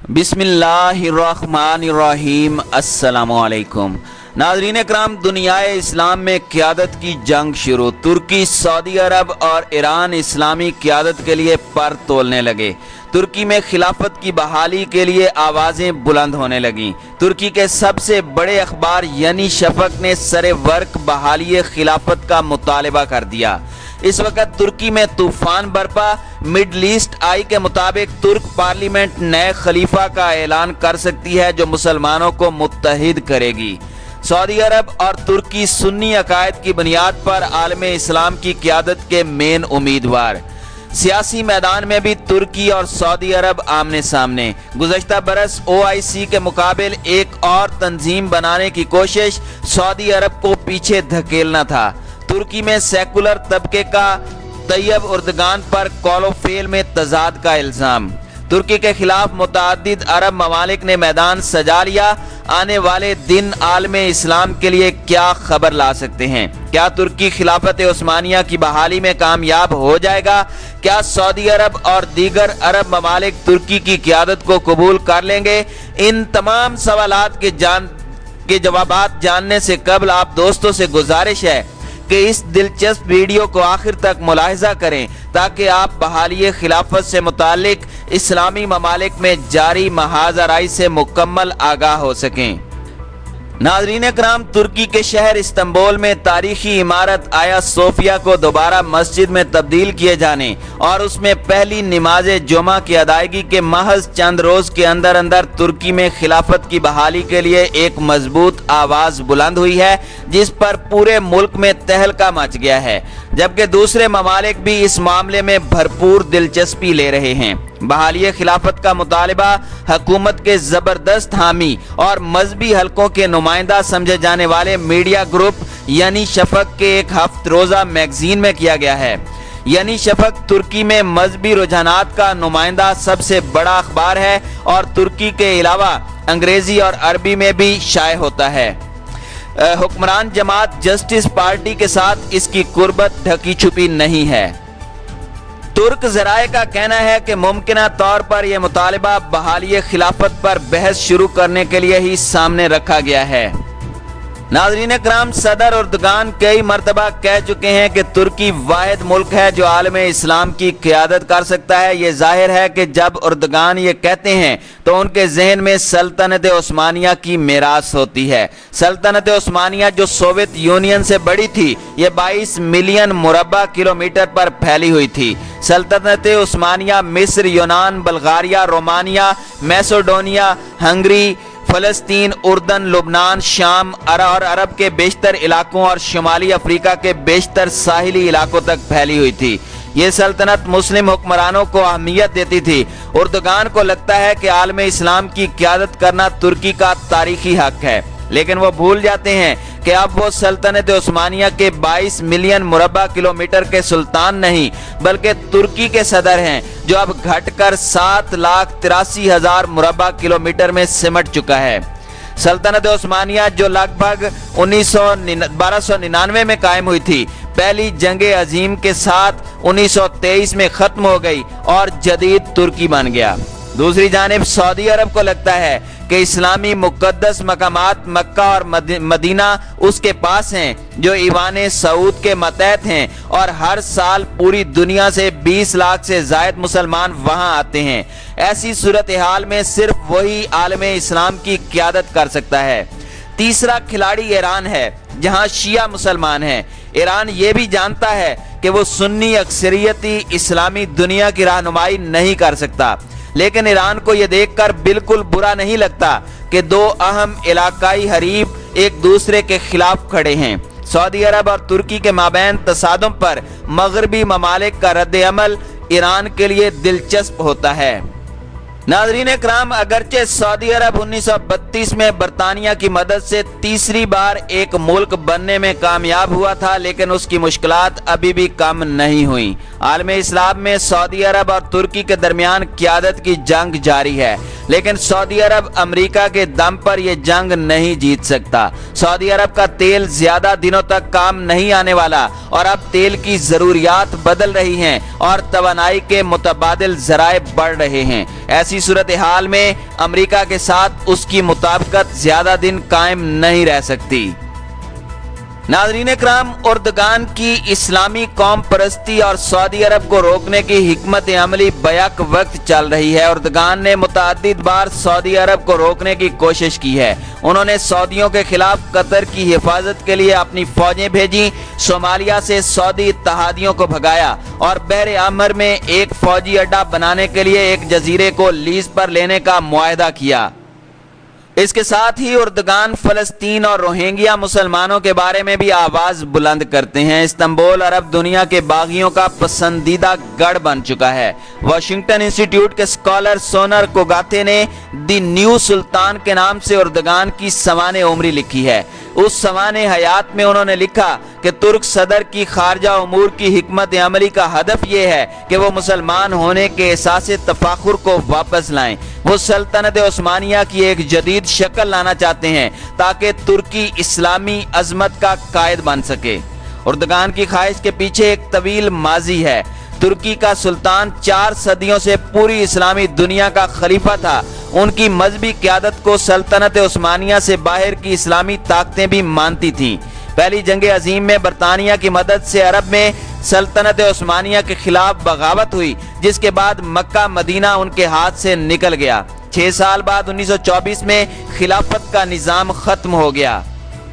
बिस्मिल्लाहिर्रहमानिर्रहीम। अस्सलामुअलैकुम नाज़रीन इकराम, दुनियाए इस्लाम में क़यादत की जंग शुरू। तुर्की, सऊदी अरब और ईरान इस्लामी क़यादत के लिए पर तोलने लगे। तुर्की में खिलाफत की बहाली के लिए आवाज़ें बुलंद होने लगीं। तुर्की के सबसे बड़े अखबार यानी शफक ने सरे वर्क बहाली खिलाफत का मुतालबा कर दिया। इस वक्त तुर्की में तूफान बरपा। मिडल ईस्ट आई के मुताबिक तुर्क पार्लियामेंट नए खलीफा का ऐलान कर सकती है जो मुसलमानों को मुत्तहिद करेगी। सऊदी अरब और तुर्की सुन्नी अकायद की बुनियाद पर आलमे इस्लाम की क़यादत के मेन उम्मीदवार। सियासी मैदान में भी तुर्की और सऊदी अरब आमने सामने। गुज़श्ता बरस OIC के मुकाबिल एक और तंजीम बनाने की कोशिश सऊदी अरब को पीछे धकेलना था। तुर्की में सेकुलर तबके का तैयब उर्दगान पर कौलो फेल में तजाद का इल्ज़ाम। तुर्की के खिलाफ मुतअद्दिद अरब ममालिक ने मैदान सजा लिया। आने वाले दिन आलमे इस्लाम के लिए क्या खबर ला सकते हैं? क्या तुर्की खिलाफत उस्मानिया की बहाली में कामयाब हो जाएगा? क्या सऊदी अरब और दीगर अरब ममालिक तुर्की की क़यादत को कबूल कर लेंगे? इन तमाम सवालात के जवाबात जानने से कबल आप दोस्तों से गुजारिश है कि इस दिलचस्प वीडियो को आखिर तक मुलाहिजा करें ताकि आप बहाली खिलाफत से मुतालिक इस्लामी ममालिक में जारी महाजराई से मुकम्मल आगाह हो सकें। नाज़रीन इकराम, तुर्की के शहर इस्तांबुल में तारीखी इमारत आया सोफिया को दोबारा मस्जिद में तब्दील किए जाने और उसमें पहली नमाज जुमा की अदायगी के महज चंद रोज के अंदर अंदर तुर्की में खिलाफत की बहाली के लिए एक मजबूत आवाज बुलंद हुई है जिस पर पूरे मुल्क में तहलका मच गया है, जबकि दूसरे ममालिक भी इस मामले में भरपूर दिलचस्पी ले रहे हैं। बहाली खिलाफत का मुतालबा हुकूमत के जबरदस्त हामी और मजहबी हलकों के नुमाइंदा समझे जाने वाले मीडिया ग्रुप यानी शफक के एक हफ्त रोजा मैगजीन में किया गया है। यानी शफक तुर्की में मजहबी रुझानात का नुमाइंदा सबसे बड़ा अखबार है और तुर्की के अलावा अंग्रेजी और अरबी में भी शाये होता है। हुक्मरान जमात जस्टिस पार्टी के साथ इसकी कुर्बत ढकी छुपी नहीं है। तुर्क ज़राए का कहना है कि मुमकिना तौर पर यह मुतालबा बहाली खिलाफत पर बहस शुरू करने के लिए ही सामने रखा गया है। नाज़रीन इकराम, सदर उर्दगान कई मरतबा कह चुके हैं कि तुर्की वाहिद मुल्क है जो आलमे इस्लाम की क़यादत कर सकता है। ये जाहिर है कि जब उर्दगान ये कहते हैं तो उनके जहन में सल्तनत उस्मानिया की मीरास होती है। सल्तनत उस्मानिया जो सोवियत यूनियन से बड़ी थी, ये 22 मिलियन मुरब्बा किलोमीटर पर फैली हुई थी। सल्तनत उस्मानिया मिस्र, यूनान, बल्गारिया, रोमानिया, मैसेडोनिया, हंगरी, फलस्तीन, उर्दन, लुबनान, शाम और अरब के बेशतर इलाकों और शुमाली अफ्रीका के बेशतर साहिली इलाकों तक फैली हुई थी। ये सल्तनत मुस्लिम हुक्मरानों को अहमियत देती थी। उर्दगान को लगता है कि आलमे इस्लाम की क़यादत करना तुर्की का तारीखी हक है, लेकिन वो भूल जाते हैं कि अब वो सल्तनत उस्मानिया के 22 मिलियन मुरब्बा किलोमीटर के सुल्तान नहीं बल्कि तुर्की के सदर हैं जो अब घटकर 7,83,000 मुरब्बा किलोमीटर में सिमट चुका है। सल्तनत उस्मानिया जो लगभग 1299 में कायम हुई थी, पहली जंगे अजीम के साथ 1923 में खत्म हो गई और जदीद तुर्की बन गया। दूसरी जानिब सऊदी अरब को लगता है कि इस्लामी मुकद्दस मकामात मक्का और मदीना उसके पास हैं जो ईवान सऊद के मतहत हैं और हर साल पूरी दुनिया से 20 लाख से जायद मुसलमान वहां आते हैं। ऐसी सूरत हाल में सिर्फ वही आलमे इस्लाम की क़यादत कर सकता है। तीसरा खिलाड़ी ईरान है जहां शिया मुसलमान हैं। ईरान ये भी जानता है कि वो सुन्नी अक्सरियती इस्लामी दुनिया की रहनुमाई नहीं कर सकता, लेकिन ईरान को यह देखकर बिल्कुल बुरा नहीं लगता कि दो अहम इलाकाई हरीब एक दूसरे के खिलाफ खड़े हैं। सऊदी अरब और तुर्की के माबैन तसादुम पर मगरबी ममालिक का रद्द अमल ईरान के लिए दिलचस्प होता है। नाज़रीन इकराम, अगरचे सऊदी अरब 1932 में बरतानिया की मदद से तीसरी बार एक मुल्क बनने में कामयाब हुआ था, लेकिन उसकी मुश्किलात अभी भी कम नहीं हुई। आलमे इस्लाम में सऊदी अरब और तुर्की के दरमियान क़यादत की जंग जारी है। लेकिन सऊदी अरब अमेरिका के दम पर यह जंग नहीं जीत सकता। सऊदी अरब का तेल ज्यादा दिनों तक काम नहीं आने वाला और अब तेल की जरूरियात बदल रही हैं और तवानाई के मुतबादिल जराए बढ़ रहे हैं। ऐसी सूरत हाल में अमेरिका के साथ उसकी मुताबिकत ज्यादा दिन कायम नहीं रह सकती। नाज़रीन इकराम, उर्दगान की इस्लामी कौम परस्ती और सऊदी अरब को रोकने की हिकमत अमली बैक वक्त चल रही है। उर्दगान ने मुतअद्दिद बार सऊदी अरब को रोकने की कोशिश की है। उन्होंने सऊदियों के खिलाफ कतर की हिफाजत के लिए अपनी फौजें भेजी, सोमालिया से सऊदी इत्तहादियों को भगाया और बहर अहमर में एक फौजी अड्डा बनाने के लिए एक जजीरे को लीज पर लेने का मुआहदा किया। इसके साथ ही उर्दगान फलस्तीन और रोहिंग्या मुसलमानों के बारे में भी आवाज बुलंद करते हैं। इस्तांबुल अरब दुनिया के बागियों का पसंदीदा गढ़ बन चुका है। वाशिंगटन इंस्टीट्यूट के स्कॉलर सोनर कोगाते ने द न्यू सुल्तान के नाम से उर्दगान की सवाने उमरी लिखी है। उस सवाने हयात में उन्होंने लिखा कि तुर्क सदर की खारजा उमूर की हिकमत अमली का हदफ यह है कि वो मुसलमान होने के एहसास तफाखुर को वापस लाएं। वो सल्तनत उस्मानिया की एक जदीद शक्ल लाना चाहते हैं ताकि तुर्की इस्लामी अजमत का कायद बन सके। उर्दगान की ख्वाहिश के पीछे एक तवील माजी है। तुर्की का सुल्तान 4 सदियों से पूरी इस्लामी दुनिया का खलीफा था। उनकी मजहबी क़यादत को सल्तनत उस्मानिया से बाहर की इस्लामी ताकतें भी मानती थीं। पहली जंग अजीम में बरतानिया की मदद से अरब में सल्तनत उस्मानिया के खिलाफ बगावत हुई, जिसके बाद मक्का मदीना उनके हाथ से निकल गया। 6 साल बाद 1924 में खिलाफत का निज़ाम खत्म हो गया।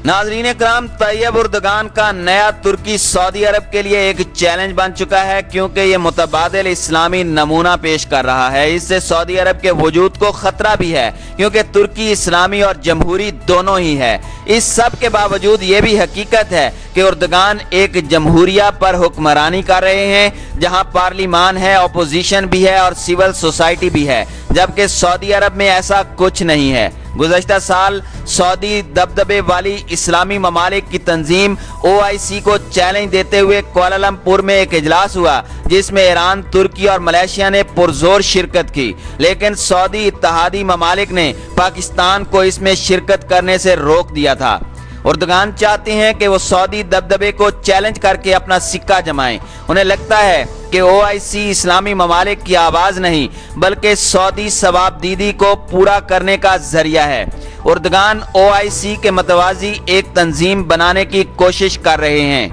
नाज़रीन इकराम, तैयब उर्दगान का नया तुर्की सऊदी अरब के लिए एक चैलेंज बन चुका है, क्योंकि ये मुतबादिल इस्लामी नमूना पेश कर रहा है। इससे सऊदी अरब के वजूद को खतरा भी है, क्योंकि तुर्की इस्लामी और जमहूरी दोनों ही है। इस सब के बावजूद ये भी हकीकत है कि उर्दगान एक जमहूरिया पर हुक्मरानी कर रहे हैं, जहां पार्लिमान है, अपोजिशन भी है और सिविल सोसाइटी भी है, जबकि सऊदी अरब में ऐसा कुछ नहीं है। गुज़श्ता साल सऊदी दबदबे वाली इस्लामी ममालिक की तंजीम OIC को चैलेंज देते हुए कुआलालंपुर में एक इजलास हुआ, जिसमें ईरान, तुर्की और मलेशिया ने पुरजोर शिरकत की, लेकिन सऊदी इत्तहादी ममालिक ने पाकिस्तान को इसमें शिरकत करने से रोक दिया था। उर्दगान चाहते हैं कि वो सऊदी दबदबे को चैलेंज करके अपना सिक्का जमाएं। उन्हें लगता है कि OIC इस्लामी ममालिक की आवाज़ नहीं, बल्कि सऊदी सवाबदीदी को पूरा करने का जरिया है। उर्दगान OIC के मतवाजी एक तंजीम बनाने की कोशिश कर रहे हैं।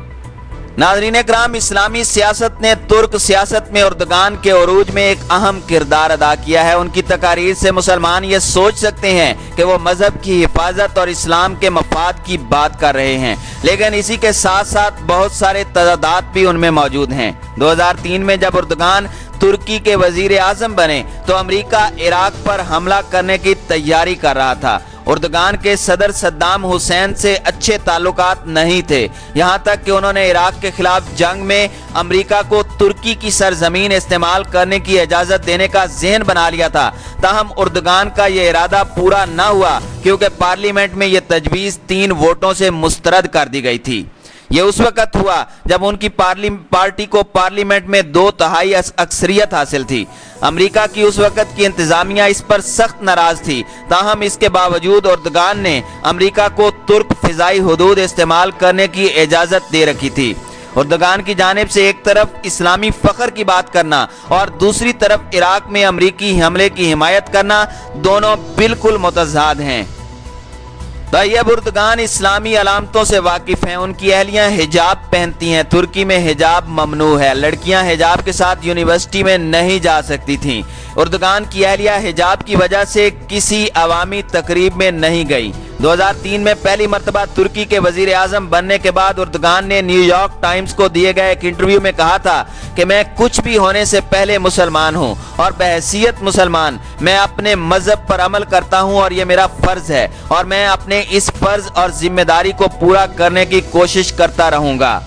नाज़रीन इकराम, इस्लामी सियासत ने तुर्क सियासत में उर्दगान के उरूज में एक अहम किरदार अदा किया है। उनकी तकारीर से मुसलमान ये सोच सकते हैं कि वो मजहब की हिफाजत और इस्लाम के मफाद की बात कर रहे हैं, लेकिन इसी के साथ साथ बहुत सारे तजादात भी उनमें मौजूद हैं। 2003 में जब उर्दगान तुर्की के वजीर आजम बने तो अमेरिका इराक पर हमला करने की तैयारी कर रहा था। उर्दगान के सदर सद्दाम हुसैन से अच्छे ताल्लुकात नहीं थे, यहाँ तक कि उन्होंने इराक के खिलाफ जंग में अमेरिका को तुर्की की सरजमीन इस्तेमाल करने की इजाज़त देने का ज़हन बना लिया था। ताहम उर्दगान का ये इरादा पूरा न हुआ, क्योंकि पार्लियामेंट में ये तजवीज़ 3 वोटों से मुस्तरद कर दी गई थी। ये उस वक्त हुआ जब उनकी पार्टी को पार्लियामेंट में 2/3 अक्सरियत हासिल थी। अमेरिका की उस वक्त की इंतजामिया इस पर सख्त नाराज थी। ताहम इसके बावजूद उर्दगान ने अमेरिका को तुर्क फिजाई हुदूद इस्तेमाल करने की इजाज़त दे रखी थी। उर्दगान की जानिब से एक तरफ इस्लामी फ़ख्र की बात करना और दूसरी तरफ इराक में अमेरिकी हमले की हिमायत करना, दोनों बिल्कुल मुतज़ाद हैं। तैयब उर्दगान इस्लामी अलामतों से वाकिफ हैं। उनकी अहलियाँ हिजाब पहनती हैं। तुर्की में हिजाब ममनू है। लड़कियां हिजाब के साथ यूनिवर्सिटी में नहीं जा सकती थीं। उर्दगान की अहलिया हिजाब की वजह से किसी अवामी तकरीब में नहीं गई। 2003 में पहली मरतबा तुर्की के वजीर आजम बनने के बाद उर्दगान ने न्यूयॉर्क टाइम्स को दिए गए एक इंटरव्यू में कहा था कि मैं कुछ भी होने से पहले मुसलमान हूँ और बहैसियत मुसलमान मैं अपने मजहब पर अमल करता हूँ और ये मेरा फर्ज है और मैं अपने इस फर्ज और जिम्मेदारी को पूरा करने की कोशिश करता रहूंगा।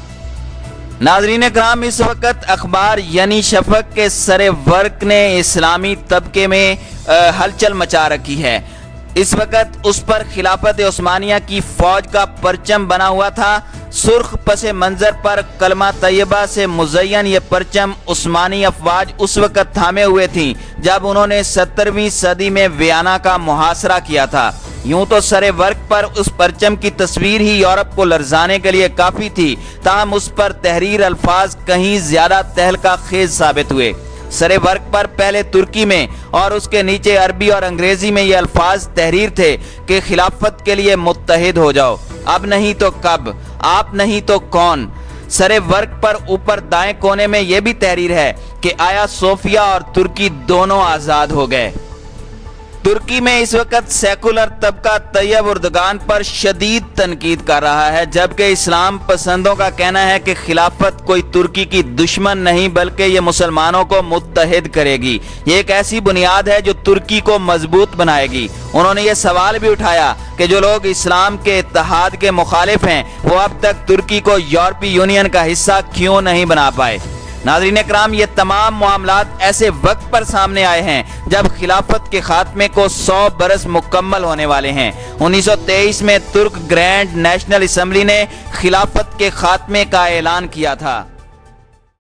नाज़रीन इकराम, इस वक्त अखबार यानी शफक के सरे वर्क ने इस्लामी तबके में हलचल मचा रखी है। इस वक्त उस पर खिलाफत उस्मानिया की फौज का परचम बना हुआ था। सुर्ख पसे मंजर पर कलमा तैयबा से मुज़य्यन ये परचम उस्मानी अफवाज उस वक्त थामे हुए थी जब उन्होंने 17वीं सदी में वियना का मुहासरा किया था। यूं तो सरे वर्क पर उस परचम की तस्वीर ही यूरोप को लरजाने के लिए काफी थी, ताहम उस पर तहरीर अल्फाज कहीं ज्यादा तहलका खेज साबित हुए। सरे वर्क पर पहले तुर्की में और उसके नीचे अरबी और अंग्रेजी में ये अल्फाज तहरीर थे कि खिलाफत के लिए मुत्तहिद हो जाओ, अब नहीं तो कब, आप नहीं तो कौन। सरे वर्क पर ऊपर दाएं कोने में यह भी तहरीर है कि आया सोफिया और तुर्की दोनों आजाद हो गए। तुर्की में इस वक्त सेकुलर तबका तैयब उर्दगान पर शदीद तनकीद कर रहा है, जबकि इस्लाम पसंदों का कहना है कि खिलाफत कोई तुर्की की दुश्मन नहीं बल्कि ये मुसलमानों को मुत्तहिद करेगी। ये एक ऐसी बुनियाद है जो तुर्की को मजबूत बनाएगी। उन्होंने ये सवाल भी उठाया कि जो लोग इस्लाम के इत्तेहाद के मुखालिफ हैं वो अब तक तुर्की को यूरोपीय यूनियन का हिस्सा क्यों नहीं बना पाए। नाज़रीन इकराम, ये तमाम मामलात ऐसे वक्त पर सामने आए हैं जब खिलाफत के खात्मे को 100 बरस मुकम्मल होने वाले हैं। 1923 में तुर्क ग्रैंड नेशनल असम्बली ने खिलाफत के खात्मे का ऐलान किया था।